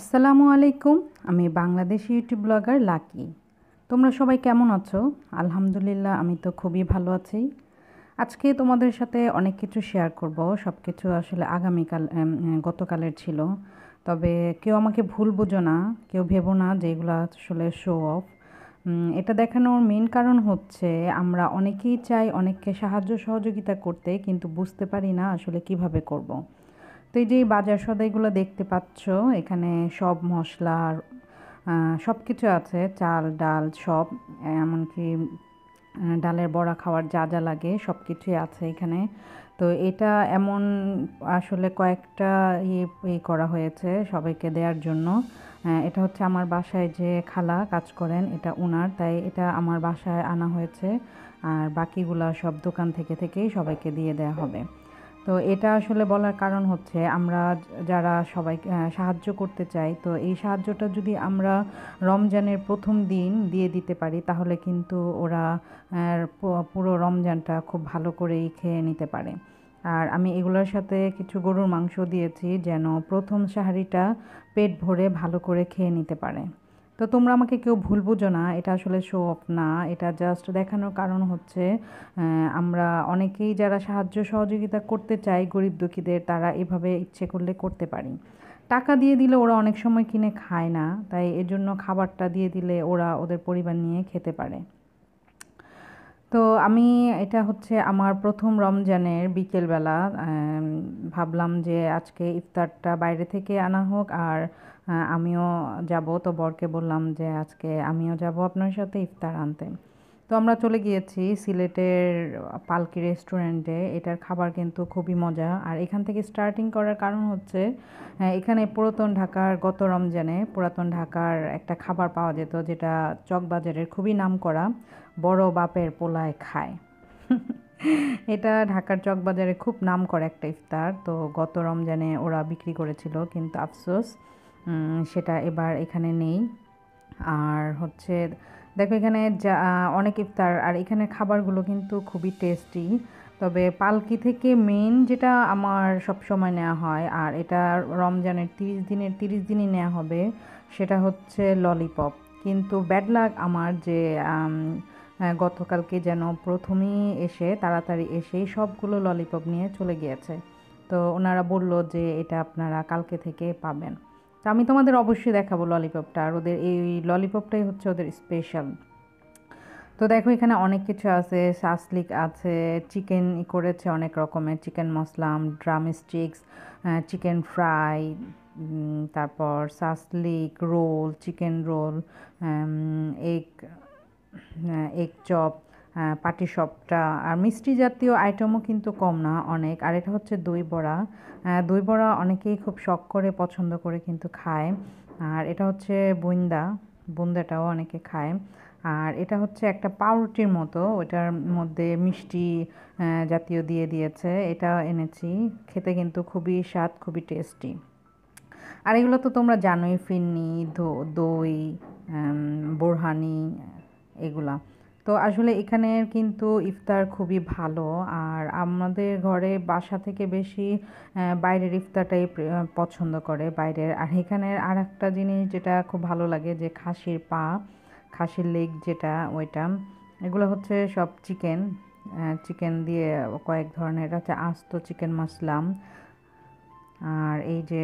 আসসালামু আলাইকুম। আমি বাংলাদেশি ইউটিউব ব্লগার লাকি। তোমরা সবাই কেমন আছো? আলহামদুলিল্লাহ, আমি তো খুবই ভালো আছি। আজকে তোমাদের সাথে অনেক কিছু শেয়ার করব। সব কিছু আসলে গতকালের ছিল। তবে কেউ আমাকে ভুল বুঝো না, কেউ ভেবো না যে এগুলো আসলে শো অফ। এটা দেখানোর মেন কারণ হচ্ছে আমরা অনেকেই চাই অনেককে সাহায্য সহযোগিতা করতে, কিন্তু বুঝতে পারি না আসলে কিভাবে করব। তো এই যে বাজার সদাইগুলো দেখতে পাচ্ছ, এখানে সব মশলার সব কিছু আছে, চাল ডাল সব, এমনকি ডালের বড়া খাওয়ার যা যা লাগে সব কিছুই আছে এখানে। তো এটা এমন আসলে কয়েকটা করা হয়েছে সবাইকে দেওয়ার জন্য। এটা হচ্ছে আমার বাসায় যে খালা কাজ করেন, এটা উনার, তাই এটা আমার বাসায় আনা হয়েছে। আর বাকিগুলা সব দোকান থেকেই সবাইকে দিয়ে দেওয়া হবে। তো এটা আসলে বলার কারণ হচ্ছে আমরা যারা সবাই সাহায্য করতে চাই, তো এই সাহায্যটা যদি আমরা রমজানের প্রথম দিন দিয়ে দিতে পারি, তাহলে কিন্তু ওরা পুরো রমজানটা খুব ভালো করেই খেয়ে নিতে পারে। আর আমি এগুলোর সাথে কিছু গরুর মাংস দিয়েছি, যেন প্রথম সাহারিটা পেট ভরে ভালো করে খেয়ে নিতে পারে। তো তোমরা আমাকে কেউ ভুল বুঝো না, এটা আসলে শো অফ না, এটা জাস্ট দেখানোর কারণ হচ্ছে আমরা অনেকেই যারা সাহায্য সহযোগিতা করতে চাই গরিব দুঃখীদের, তারা এভাবে ইচ্ছে করলে করতে পারি। টাকা দিয়ে দিলে ওরা অনেক সময় কিনে খায় না, তাই এজন্য খাবারটা দিয়ে দিলে ওরা ওদের পরিবার নিয়ে খেতে পারে। তো আমি এটা হচ্ছে আমার প্রথম রমজানের বিকেলবেলা ভাবলাম যে আজকে ইফতারটা বাইরে থেকে আনা হোক, আর আমিও যাব। তো বরকে বললাম যে আজকে আমিও যাব আপনার সাথে ইফতার আনতে। তো আমরা চলে গিয়েছি সিলেটের পালকি রেস্টুরেন্টে। এটার খাবার কিন্তু খুবই মজা, আর এখান থেকে স্টার্টিং করার কারণ হচ্ছে এখানে গত রমজানে পুরাতন ঢাকার একটা খাবার পাওয়া যেত, যেটা চকবাজারের খুবই নামকরা, বড় বাপের পোলায় খায়। এটা ঢাকার চকবাজারে খুব নামকরা একটা ইফতার। তো গত রমজানে ওরা বিক্রি করেছিল, কিন্তু আফসোস সেটা এবার এখানে নেই। আর হচ্ছে দেখো এখানে যা অনেক ইফতার, আর এখানের খাবারগুলো কিন্তু খুবই টেস্টি। তবে পালকি থেকে মেন যেটা আমার সব সময় নেওয়া হয়, আর এটা রমজানের 30 দিনই নেওয়া হবে, সেটা হচ্ছে ললিপপ। কিন্তু ব্যাড লাক আমার যে গতকালকে যেন প্রথমেই এসে তাড়াতাড়ি এসেই সবগুলো ললিপপ নিয়ে চলে গিয়েছে। তো ওনারা বলল যে এটা আপনারা কালকে থেকে পাবেন। তো আমি তোমাদের অবশ্যই দেখাবো ললিপপটা, আর ওদের এই ললিপপটাই হচ্ছে ওদের স্পেশাল। তো দেখো এখানে অনেক কিছু আছে, সাসলিক আছে, চিকেন করেছে অনেক রকমের, চিকেন মসলাম, ড্রাম স্টিক্স, চিকেন ফ্রাই, তারপর shashlik roll, chicken roll, egg egg chop, পাটিসাপটা, আর মিষ্টি জাতীয় আইটেমও কিন্তু কম না, অনেক। আর এটা হচ্ছে দই বড়া। দই বড়া অনেকেই খুব শখ করে পছন্দ করে কিন্তু খায়। আর এটা হচ্ছে বুন্দাটাও অনেকে খায়। আর এটা হচ্ছে একটা পাউরুটির মতো, ওটার মধ্যে মিষ্টি জাতীয় দিয়ে দিয়েছে, এটা এনেছি। খেতে কিন্তু খুবই স্বাদ, খুবই টেস্টি। আর এগুলো তো তোমরা জানোই, ফিরনি, দই, বোরহানি, এগুলা। তো আসলে এখানের কিন্তু ইফতার খুবই ভালো। আর আমাদের ঘরে বাসা থেকে বেশি বাইরের ইফতারটাই পছন্দ করে, বাইরের। আর এখানের আর একটা জিনিস যেটা খুব ভালো লাগে, যে খাসির পা, খাসির লেগ যেটা, ওইটা, এগুলো হচ্ছে সব চিকেন, চিকেন দিয়ে কয়েক ধরনের, এটা হচ্ছে আস্ত চিকেন মাসলাম। আর এই যে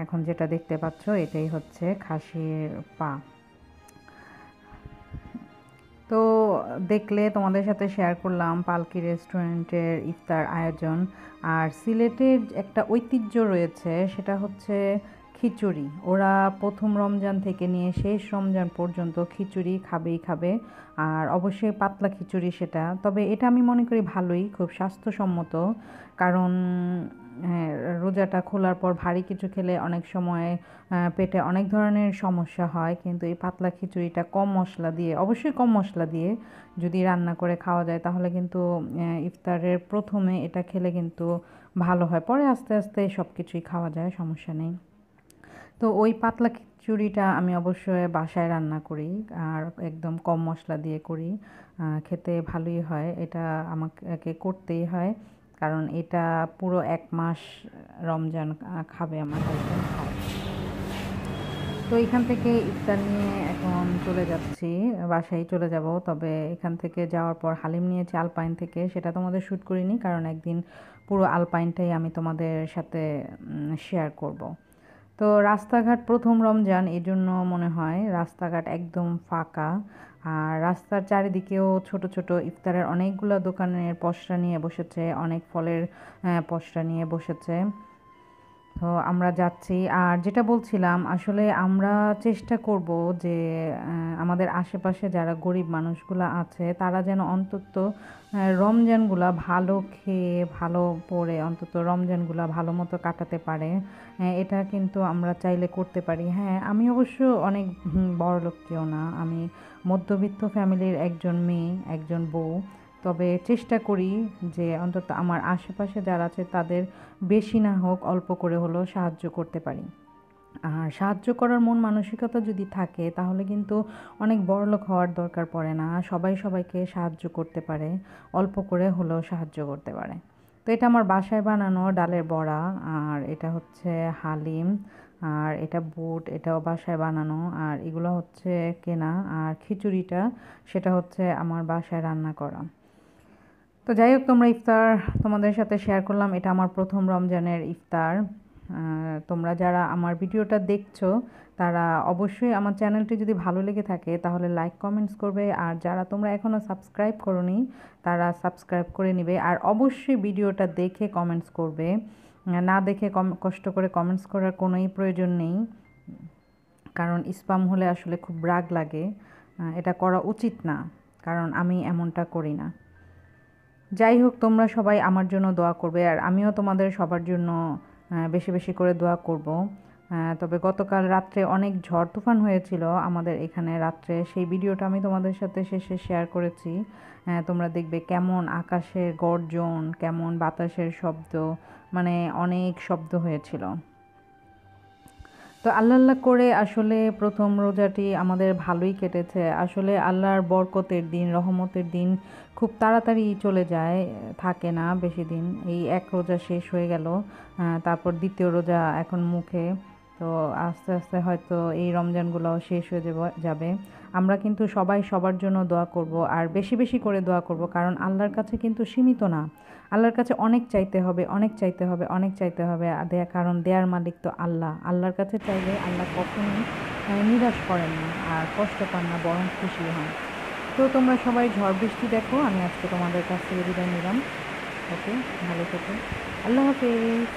এখন যেটা দেখতে পাচ্ছ, এটাই হচ্ছে খাসির পা। তো দেখলে তোমাদের সাথে শেয়ার করলাম পালকি রেস্টুরেন্টের ইফতার আয়োজন। আর সিলেটের একটা ঐতিহ্য রয়েছে, সেটা হচ্ছে খিচুড়ি। ওরা প্রথম রমজান থেকে নিয়ে শেষ রমজান পর্যন্ত খিচুড়ি খাবেই খাবে, আর অবশ্যই পাতলা খিচুড়ি সেটা। তবে এটা আমি মনে করি ভালোই, খুব স্বাস্থ্যসম্মত। কারণ হ্যাঁ, রোজাটা খোলার পর ভারী কিছু খেলে অনেক সময় পেটে অনেক ধরনের সমস্যা হয়, কিন্তু এই পাতলা খিচুড়িটা কম মশলা দিয়ে, অবশ্যই কম মশলা দিয়ে যদি রান্না করে খাওয়া যায়, তাহলে কিন্তু ইফতারের প্রথমে এটা খেলে কিন্তু ভালো হয়, পরে আস্তে আস্তে সব কিছুই খাওয়া যায়, সমস্যা নেই। তো ওই পাতলা খিচুড়িটা আমি অবশ্যই বাসায় রান্না করি, আর একদম কম মশলা দিয়ে করি। খেতে ভালোই হয়, এটা আমাকে করতেই হয়, কারণ এটা পুরো 1 মাস রমজান খাবে আমার হাজব্যান্ড খায়। তো এখান থেকে ইফতার নিয়ে এখন চলে যাচ্ছি, বাসায় চলে যাব। তবে এখান থেকে যাওয়ার পর হালিম নিয়েছি আলপাইন থেকে, সেটা তোমাদের শ্যুট করিনি কারণ একদিন পুরো আলপাইনটাই আমি তোমাদের সাথে শেয়ার করব। তো রাস্তাঘাট প্রথম রমজান, এই জন্য মনে হয় রাস্তাঘাট একদম ফাঁকা। আর রাস্তার চারিদিকেও ছোট ছোট ইফতারের অনেকগুলো দোকানের পসরা নিয়ে বসেছে, অনেক ফলের পসরা নিয়ে বসেছে। তো আমরা যাচ্ছি। আর যেটা বলছিলাম, আসলে আমরা চেষ্টা করব যে আমাদের আশেপাশে যারা গরিব মানুষগুলো আছে তারা যেন অন্তত রমজানগুলা ভালো খেয়ে ভালো পরে অন্তত রমজানগুলা ভালো মতো কাটাতে পারে। এটা কিন্তু আমরা চাইলে করতে পারি। হ্যাঁ, আমি অবশ্য অনেক বড়লোক কেউ না, আমি মধ্যবিত্ত ফ্যামিলির একজন মেয়ে, একজন বউ। তবে চেষ্টা করি যে অন্তত আমার আশেপাশে যারা আছে তাদের বেশি না হোক অল্প করে হলেও সাহায্য করতে পারি। আর সাহায্য করার মন মানসিকতা যদি থাকে তাহলে কিন্তু অনেক বড়লোক হওয়ার দরকার পড়ে না, সবাই সবাইকে সাহায্য করতে পারে, অল্প করে হলেও সাহায্য করতে পারে। তো এটা আমার বাসায় বানানো ডালের বড়া, আর এটা হচ্ছে হালিম, আর এটা বুট, এটাও বাসায় বানানো, আর এগুলো হচ্ছে কেনা। আর খিচুড়িটা সেটা হচ্ছে আমার বাসায় রান্না করা। তো যাই হোক, তোমরা ইফতার তোমাদের সাথে শেয়ার করলাম, এটা আমার প্রথম রমজানের ইফতার। তোমরা যারা আমার ভিডিওটা দেখছো তারা অবশ্যই আমার চ্যানেলটি যদি ভালো লেগে থাকে তাহলে লাইক কমেন্টস করবে, আর যারা তোমরা এখনও সাবস্ক্রাইব করোনি তারা সাবস্ক্রাইব করে নেবে। আর অবশ্যই ভিডিওটা দেখে কমেন্টস করবে, না দেখে কষ্ট করে কমেন্টস করার কোনোই প্রয়োজন নেই, কারণ স্প্যাম হলে আসলে খুব রাগ লাগে। এটা করা উচিত না, কারণ আমি এমনটা করি না। যাই হোক, তোমরা সবাই আমার জন্য দোয়া করবে, আর আমিও তোমাদের সবার জন্য বেশি বেশি করে দোয়া করব। তবে গতকাল রাত্রে অনেক ঝড় তুফান হয়েছিল আমাদের এখানে রাত্রে, সেই ভিডিওটা আমি তোমাদের সাথে শেষে শেয়ার করেছি। তোমরা দেখবে কেমন আকাশের গর্জন, কেমন বাতাসের শব্দ, মানে অনেক শব্দ হয়েছিল। তো আল্লাহ আল্লাহ করে আসলে প্রথম রোজাটি আমাদের ভালোই কেটেছে। আসলে আল্লাহর বরকতের দিন, রহমতের দিন খুব তাড়াতাড়ি চলে যায়, থাকে না বেশি দিন। এই এক রোজা শেষ হয়ে গেল, তারপর দ্বিতীয় রোজা এখন মুখে। তো আস্তে আস্তে হয়তো এই রমজানগুলোও শেষ হয়ে যাবে। আমরা কিন্তু সবাই সবার জন্য দোয়া করব, আর বেশি বেশি করে দোয়া করব, কারণ আল্লাহর কাছে কিন্তু সীমিত না, আল্লাহর কাছে অনেক চাইতে হবে, অনেক চাইতে হবে, অনেক চাইতে হবে। কারণ দেয়ার মালিক তো আল্লাহ। আল্লাহর কাছে চাইলে আল্লাহ কখনোই নিরাশ করেন না, আর কষ্ট পান না, বরং খুশি হন। তো তোমরা সবাই ঝড় বৃষ্টি দেখো, আমি আজকে তোমাদের কাছ থেকে বিদায় নিলাম। ওকে, ভালো থেকো, আল্লাহ হাফেজ।